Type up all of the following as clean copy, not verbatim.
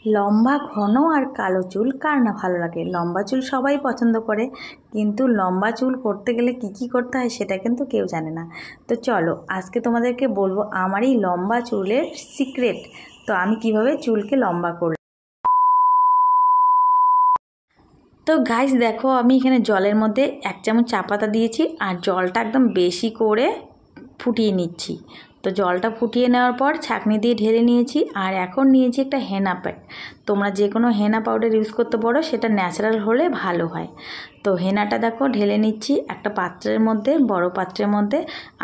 লম্বা ঘন আর কালো চুল কার না ভালো লাগে। লম্বা চুল সবাই পছন্দ করে, কিন্তু লম্বা চুল করতে গেলে কি কি করতে হয় সেটা কিন্তু কেউ জানে না। তো চলো আজকে তোমাদেরকে বলবো আমার এই লম্বা চুলের সিক্রেট। তো আমি কিভাবে চুলকে লম্বা করলাম। তো গাইস দেখো, আমি এখানে জলের মধ্যে 1 চামচ চা পাতা দিয়েছি আর জলটা একদম বেশি করে ফুটিয়ে নিচ্ছি। তো জলটা ফুটিয়ে নেওয়ার পর ছাঁকনি দিয়ে ঢেলে নিয়েছি। আর এখন নিয়েছি একটা হেনা প্যাক। তোমরা যে কোনো হেনা পাউডার ইউজ করতে পারো, সেটা ন্যাচারাল হলে ভালো হয়। তো হেনাটা দেখো ঢেলে নিচ্ছি একটা পাত্রের মধ্যে, বড় পাত্রের মধ্যে।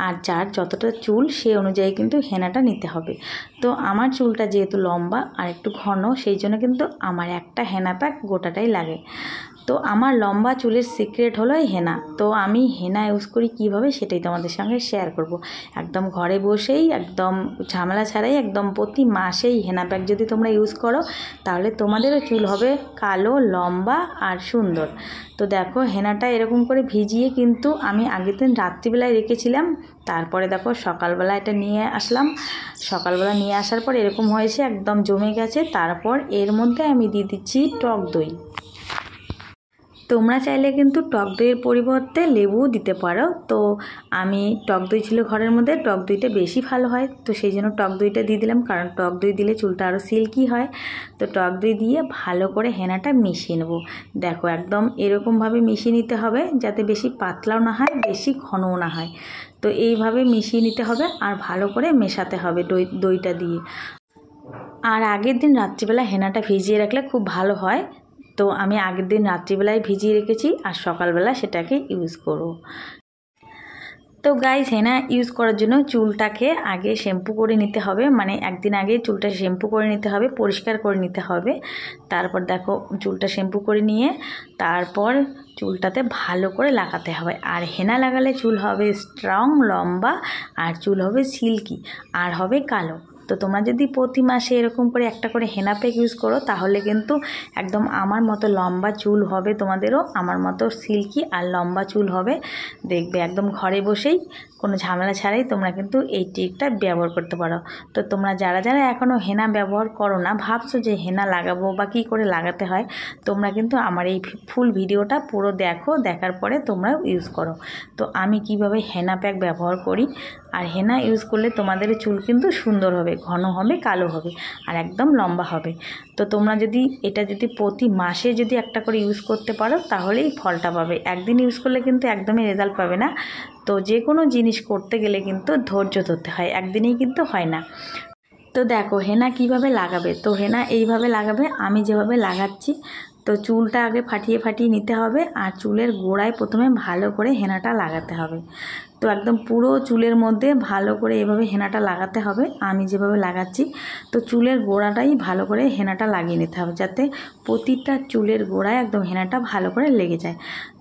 আর যার যতটা চুল সেই অনুযায়ী কিন্তু হেনাটা নিতে হবে। তো আমার চুলটা যেহেতু লম্বা আর একটু ঘন, সেই জন্য কিন্তু আমার একটা হেনা প্যাক গোটাটাই লাগে। তো আমার লম্বা চুলের সিক্রেট হলো এই হেনা। তো আমি হেনা ইউজ করি কীভাবে সেটাই তোমাদের সঙ্গে শেয়ার করব। একদম ঘরে বসেই, একদম ঝামেলা ছাড়াই, একদম প্রতি মাসেই হেনা প্যাক যদি তোমরা ইউজ করো, তাহলে তোমাদেরও চুল হবে কালো, লম্বা আর সুন্দর। তো দেখো হেনাটা এরকম করে ভিজিয়ে কিন্তু আমি আগের দিন রাত্রিবেলায় রেখেছিলাম। তারপরে দেখো সকালবেলা এটা নিয়ে আসলাম। সকালবেলা নিয়ে আসার পর এরকম হয়েছে, একদম জমে গেছে। তারপর এর মধ্যে আমি দিয়ে দিচ্ছি টক দই। তোমরা চাইলে কিন্তু টক দইয়ের পরিবর্তে লেবুও দিতে পারো। তো আমি টক দই ছিল ঘরের মধ্যে, টক দইটা বেশি ভালো হয়, তো সেই জন্য টক দইটা দিয়ে দিলাম, কারণ টক দই দিলে চুলটা আরও সিল্কি হয়। তো টক দই দিয়ে ভালো করে হেনাটা মিশিয়ে নেবো। দেখো একদম এরকমভাবে মিশিয়ে নিতে হবে, যাতে বেশি পাতলাও না হয়, বেশি ঘনও না হয়। তো এইভাবে মিশিয়ে নিতে হবে আর ভালো করে মেশাতে হবে দইটা দিয়ে। আর আগের দিন রাত্রিবেলা হেনাটা ভিজিয়ে রাখলে খুব ভালো হয়। তো আমি আগের দিন রাত্রিবেলায় ভিজিয়ে রেখেছি আর সকালবেলা সেটাকে ইউজ করব। তো গাইস, হেনা ইউজ করার জন্য চুলটাকে আগে শ্যাম্পু করে নিতে হবে, মানে একদিন আগে চুলটা শ্যাম্পু করে নিতে হবে, পরিষ্কার করে নিতে হবে। তারপর দেখো চুলটা শ্যাম্পু করে নিয়ে তারপর চুলটাতে ভালো করে লাগাতে হবে। আর হেনা লাগালে চুল হবে স্ট্রং, লম্বা, আর চুল হবে সিল্কি আর হবে কালো। তো তোমরা যদি প্রতি মাসে এরকম করে একটা করে হেনা প্যাক ইউজ করো, তাহলে কিন্তু একদম আমার মতো লম্বা চুল হবে, তোমাদেরও আমার মতো সিল্কি আর লম্বা চুল হবে। দেখবে একদম ঘরে বসেই কোনো ঝামেলা ছাড়াই তোমরা কিন্তু এই ট্রিকটা ব্যবহার করতে পারো। তো তোমরা যারা যারা এখনও হেনা ব্যবহার করো না, ভাবছো যে হেনা লাগাবো বা কী করে লাগাতে হয়, তোমরা কিন্তু আমার এই ফুল ভিডিওটা পুরো দেখো, দেখার পরে তোমরা ইউজ করো। তো আমি কিভাবে হেনা প্যাক ব্যবহার করি। আর হেনা ইউজ করলে তোমাদের চুল কিন্তু সুন্দর হবে, ঘন হবে, কালো হবে আর একদম লম্বা হবে। তো তোমরা যদি এটা প্রতি মাসে যদি একটা করে ইউজ করতে পারো, তাহলেই ফলটা পাবে। একদিন ইউজ করলে কিন্তু একদমই রেজাল্ট পাবে না। তো যে কোনো জিনিস করতে গেলে কিন্তু ধৈর্য ধরতে হয়, একদিনেই কিন্তু হয় না। তো দেখো হেনা কিভাবে লাগাবে। তো হেনা এইভাবে লাগাবে, আমি যেভাবে লাগাচ্ছি। তো চুলটা আগে ফাটিয়ে ফাটিয়ে নিতে হবে আর চুলের গোড়ায় প্রথমে ভালো করে হেনাটা লাগাতে হবে। তো একদম পুরো চুলের মধ্যে ভালো করে এভাবে হেনাটা লাগাতে হবে, আমি যেভাবে লাগাচ্ছি। তো চুলের গোড়াটাই ভালো করে হেনাটা লাগিয়ে নিতে হবে, যাতে প্রতিটা চুলের গোড়ায় একদম হেনাটা ভালো করে লেগে যায়।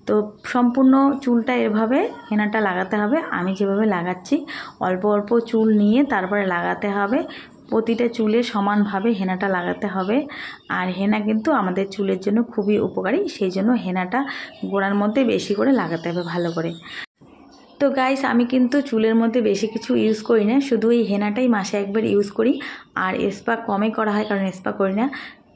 তো সম্পূর্ণ চুলটা এভাবে হেনাটা লাগাতে হবে, আমি যেভাবে লাগাচ্ছি। অল্প অল্প চুল নিয়ে তারপরে লাগাতে হবে, প্রতিটা চুলে সমানভাবে হেনাটা লাগাতে হবে। আর হেনা কিন্তু আমাদের চুলের জন্য খুবই উপকারী, সেই জন্য হেনাটা গোড়ার মধ্যে বেশি করে লাগাতে হবে ভালো করে। তো গাইস, আমি কিন্তু চুলের মধ্যে বেশি কিছু ইউজ করি না, শুধু এই হেনাটাই মাসে একবার ইউজ করি। আর স্পা কমই করা হয়, কারণ স্পা করি না।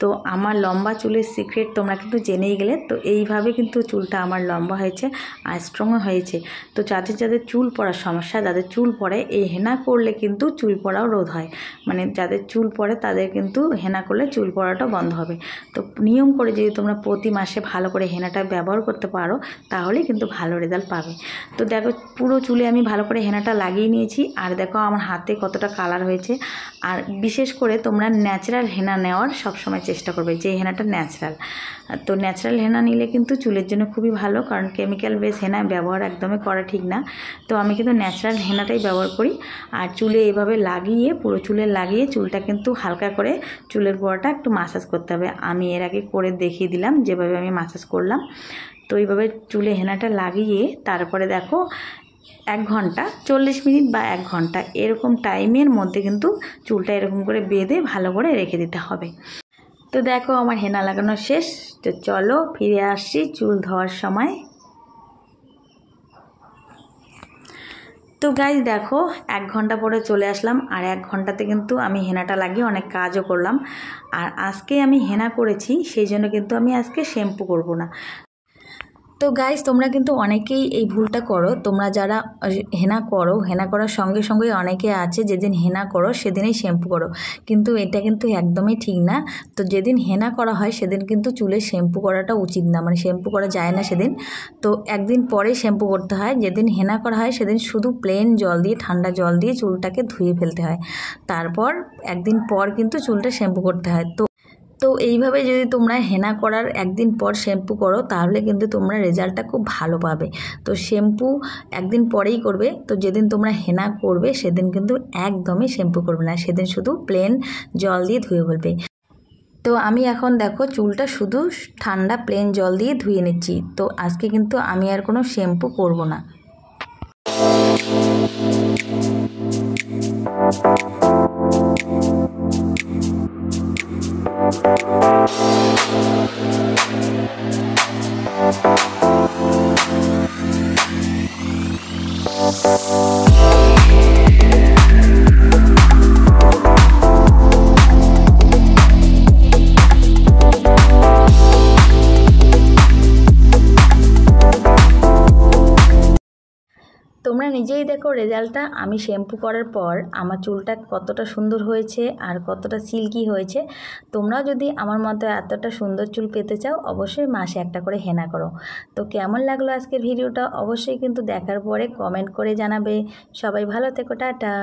তো আমার লম্বা চুলের সিক্রেট তোমরা কিন্তু জেনেই গেলে। তো এইভাবে কিন্তু চুলটা আমার লম্বা হয়েছে আর স্ট্রংও হয়েছে। তো যাদের যাদের চুল পড়ার সমস্যা, যাদের চুল পড়ে, এই হেনা করলে কিন্তু চুল পড়াও রোধ হয়। মানে যাদের চুল পড়ে তাদের কিন্তু হেনা করলে চুল পড়াটা বন্ধ হবে। তো নিয়ম করে যদি তোমরা প্রতি মাসে ভালো করে হেনাটা ব্যবহার করতে পারো, তাহলে কিন্তু ভালো রেজাল্ট পাবে। তো দেখো পুরো চুলে আমি ভালো করে হেনাটা লাগিয়ে নিয়েছি। আর দেখো আমার হাতে কতটা কালার হয়েছে। আর বিশেষ করে তোমরা ন্যাচারাল হেনা নেওয়ার সবসময় চেষ্টা করবে, যে হেনাটা ন্যাচারাল। তো ন্যাচারাল হেনা নিলে কিন্তু চুলের জন্য খুবই ভালো, কারণ কেমিক্যাল বেস হেনা ব্যবহার একদমই করা ঠিক না। তো আমি কিন্তু ন্যাচারাল হেনাটাই ব্যবহার করি। আর চুলে এভাবে লাগিয়ে, পুরো চুলে লাগিয়ে চুলটা কিন্তু হালকা করে চুলের গোড়াটা একটু মাসাজ করতে হবে। আমি এর আগে করে দেখিয়ে দিলাম যেভাবে আমি মাসাজ করলাম। তো এইভাবে চুলে হেনাটা লাগিয়ে তারপরে দেখো 1 ঘন্টা, 40 মিনিট বা 1 ঘন্টা এরকম টাইমের মধ্যে কিন্তু চুলটা এরকম করে বেঁধে ভালো করে রেখে দিতে হবে। তো দেখো আমার হেনা লাগানো শেষ। তো চলো ফিরে আসছি চুল ধোয়ার সময়। তো গাইজ দেখো 1 ঘন্টা পরে চলে আসলাম, আর 1 ঘন্টাতে কিন্তু আমি হেনাটা লাগিয়ে অনেক কাজও করলাম। আর আজকে আমি হেনা করেছি, সেই জন্য কিন্তু আমি আজকে শ্যাম্পু করব না। তো গাইজ তোমরা কিন্তু অনেকেই এই ভুলটা করো, তোমরা যারা হেনা করো, হেনা করার সঙ্গে সঙ্গে অনেকে আছে যেদিন হেনা করো সেদিনই শ্যাম্পু করো, কিন্তু এটা কিন্তু একদমই ঠিক না। তো যেদিন হেনা করা হয় সেদিন কিন্তু চুলে শ্যাম্পু করাটা উচিত না, মানে শ্যাম্পু করা যায় না সেদিন। তো একদিন পরে শ্যাম্পু করতে হয়। যেদিন হেনা করা হয় সেদিন শুধু প্লেন জল দিয়ে, ঠান্ডা জল দিয়ে চুলটাকে ধুয়ে ফেলতে হয়, তারপর একদিন পর কিন্তু চুলটা শ্যাম্পু করতে হয়। তো এইভাবে যদি তোমরা হেনা করার একদিন পর শ্যাম্পু করো তাহলে কিন্তু তোমরা রেজাল্টটা খুব ভালো পাবে। তো শ্যাম্পু একদিন পরেই করবে। তো যেদিন তোমরা হেনা করবে সেদিন কিন্তু একদমই শ্যাম্পু করবে না, সেদিন শুধু প্লেন জল দিয়ে ধুয়ে ফেলবে। তো আমি এখন দেখো চুলটা শুধু ঠান্ডা প্লেন জল দিয়ে ধুয়ে নিচ্ছি। তো আজকে কিন্তু আমি আর কোনো শ্যাম্পু করব না। তোমরা নিজেই দেখো রেজাল্টটা। আমি শ্যাম্পু করার পর আমার চুলটা কতটা সুন্দর হয়েছে আর কতটা সিল্কি হয়েছে। তোমরাও যদি আমার মতো এতটা সুন্দর চুল পেতে চাও অবশ্যই মাসে একটা করে হেনা করো। তো কেমন লাগলো আজকের ভিডিওটা অবশ্যই কিন্তু দেখার পরে কমেন্ট করে জানাবে। সবাই ভালো থেকো, টাটা।